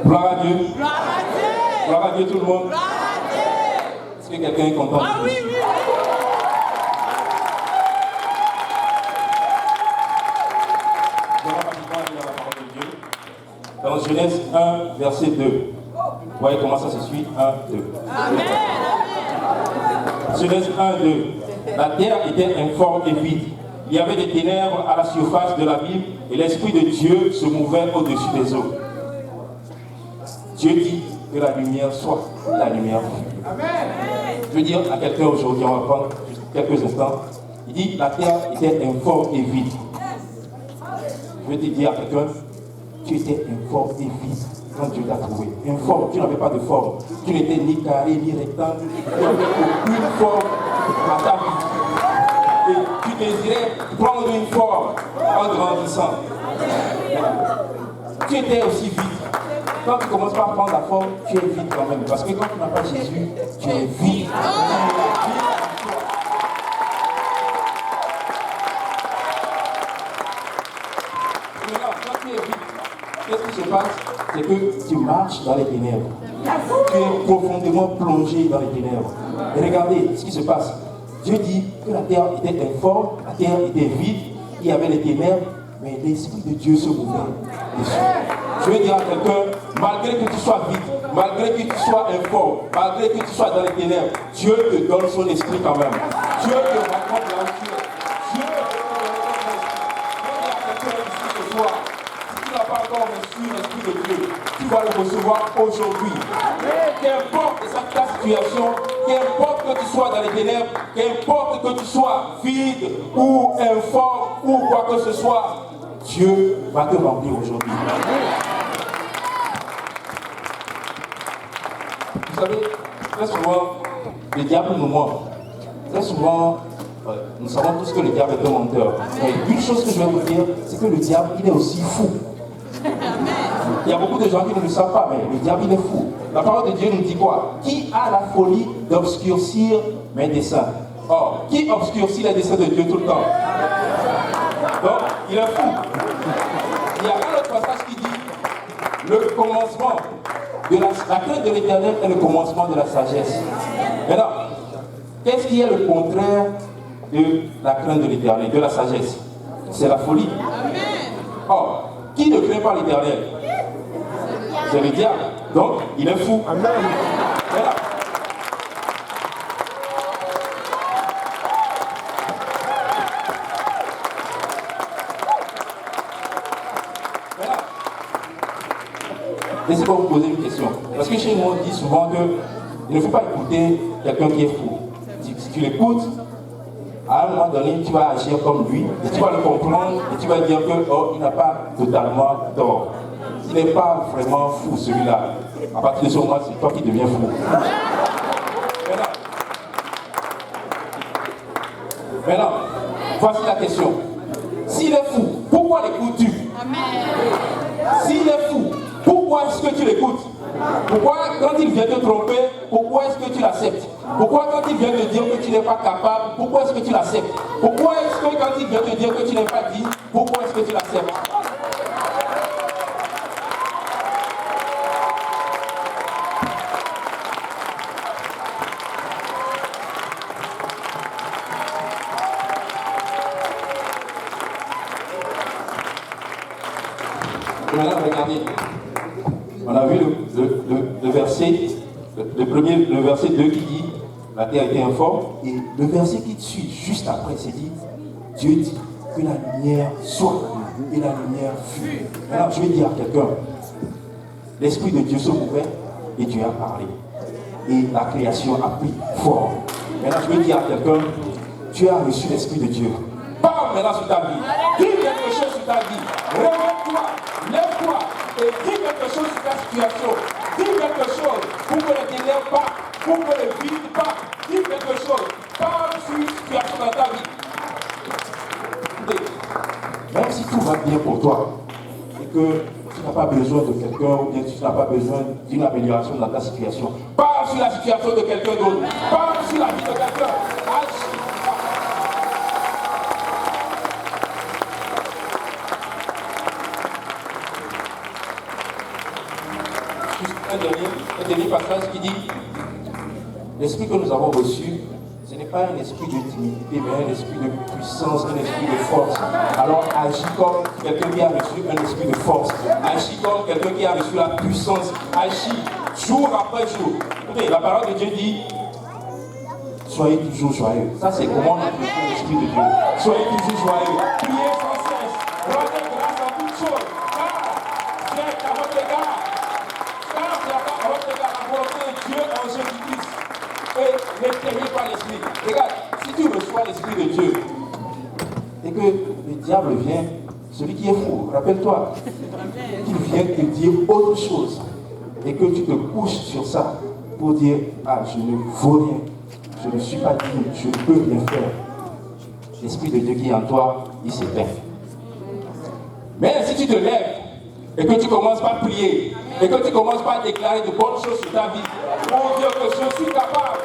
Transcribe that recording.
Gloire à Dieu. Gloire à Dieu tout le monde. Est-ce que quelqu'un est content? Ah oui, oui, oui. Dans Genèse 1, verset 2. Vous voyez comment ça se suit? 1, 2. Amen. Genèse 1, 2. La terre était informe et vide. Il y avait des ténèbres à la surface de l'abîme et l'Esprit de Dieu se mouvait au-dessus des eaux. Dieu dit que la lumière soit, la lumière fut. Amen. Je veux dire à quelqu'un aujourd'hui, on va prendre quelques instants. Il dit la terre était informe et vide. Je veux te dire à quelqu'un, tu étais informe et vide quand Dieu t'a trouvé. Informe, tu n'avais pas de forme. Tu n'étais ni carré ni rectangle. Tu n'avais aucune forme à ta vie. Et tu désirais prendre une forme en grandissant. Tu étais aussi vide. Quand tu commences par prendre la forme, tu es vide quand même. Parce que quand tu n'as pas Jésus, tu es vide. Qu'est-ce qui se passe? C'est que tu marches dans les ténèbres. Tu es profondément plongé dans les ténèbres. Et regardez ce qui se passe. Dieu dit que la terre était informe, la terre était vide, il y avait les ténèbres, mais l'Esprit de Dieu se mouvait dessus. Je veux dire à quelqu'un, malgré que tu sois vide, malgré que tu sois informe, malgré que tu sois dans les ténèbres, Dieu te donne son esprit quand même. Dieu te raconte la nature. Dieu te donne à quelqu'un ici ce soir. Si tu n'as pas encore reçu l'Esprit de Dieu, tu vas le recevoir aujourd'hui. Qu'importe ta situation, qu'importe que tu sois dans les ténèbres, qu'importe que tu sois vide ou informe ou quoi que ce soit, Dieu va te remplir aujourd'hui. Vous savez, très souvent, le diable nous ment. Très souvent, nous savons tous que le diable est un menteur. Mais une chose que je vais vous dire, c'est que le diable, il est aussi fou. Il y a beaucoup de gens qui ne le savent pas, mais le diable, il est fou. La parole de Dieu nous dit quoi? Qui a la folie d'obscurcir mes desseins? Or, qui obscurcit les desseins de Dieu tout le temps? Donc, il est fou. Il y a un autre passage qui dit le commencement de la crainte de l'Éternel est le commencement de la sagesse. Maintenant, qu'est-ce qui est le contraire de la crainte de l'Éternel, de la sagesse? C'est la folie. Or, qui ne craint pas l'Éternel? C'est le diable. Donc, il est fou. Amen. Voilà. Laissez-moi vous poser une question. Parce que chez nous, on dit souvent qu'il ne faut pas écouter quelqu'un qui est fou. Si tu l'écoutes, à un moment donné, tu vas agir comme lui, et tu vas le comprendre, et tu vas dire que, oh, il n'a pas totalement tort. Il n'est pas vraiment fou, celui-là. À partir de ce moment, c'est toi qui deviens fou. Maintenant, voici la question. S'il est fou, pourquoi l'écoutes-tu? S'il est fou, pourquoi est-ce que tu l'écoutes? Pourquoi, quand il vient te tromper, pourquoi est-ce que tu l'acceptes? Pourquoi, quand il vient te dire que tu n'es pas capable, pourquoi est-ce que tu l'acceptes? Pourquoi est-ce que, quand il vient te dire que tu n'es pas dit, pourquoi est-ce que tu l'acceptes? Maintenant, regardez. On a vu le verset, le verset 2 qui dit la terre était informe, et le verset qui suit juste après, c'est dit Dieu dit que la lumière soit, et la lumière fut. Alors je vais dire à quelqu'un, l'Esprit de Dieu se mouvait et Dieu a parlé. Et la création a pris forme. Maintenant je vais dire à quelqu'un, tu as reçu l'Esprit de Dieu. Parle maintenant sur ta vie. Dis quelque chose sur ta vie. Réveille-toi, lève-toi et dis quelque chose sur ta situation. Dis quelque chose pour que les ténèbres partent, pour que les vides partent. Dis quelque chose. Parle sur une situation dans ta vie. Même si tout va bien pour toi et que tu n'as pas besoin de quelqu'un ou bien tu n'as pas besoin d'une amélioration dans ta situation, parle Parle sur la situation de quelqu'un d'autre. Parle sur la vie de quelqu'un. Agis. Un dernier passage qui dit l'esprit que nous avons reçu, ce n'est pas un esprit de timidité, mais un esprit de puissance, un esprit de force. Alors agis comme quelqu'un qui a reçu un esprit de force. Agis comme quelqu'un qui a reçu la puissance. Agis jour après jour. Écoutez, la parole de Dieu dit soyez toujours joyeux. Ça, c'est comment on appelle l'esprit de Dieu. Soyez toujours joyeux. Priez sans cesse. Rendez grâce en toutes choses. Car c'est à votre égard. Car c'est à votre égard la volonté de Dieu en Jésus-Christ. Et l'éteignez par l'esprit. Regarde, si tu reçois l'esprit de Dieu et que le diable vient, celui qui est fou, rappelle-toi, qu'il vient te dire autre chose et que tu te couches sur ça pour dire ah, je ne vaux rien, je ne suis pas digne, je ne peux rien faire. L'esprit de Dieu qui est en toi, il s'éteint. Mais si tu te lèves et que tu commences par prier et que tu commences par déclarer de bonnes choses sur ta vie, pour dire que je suis capable,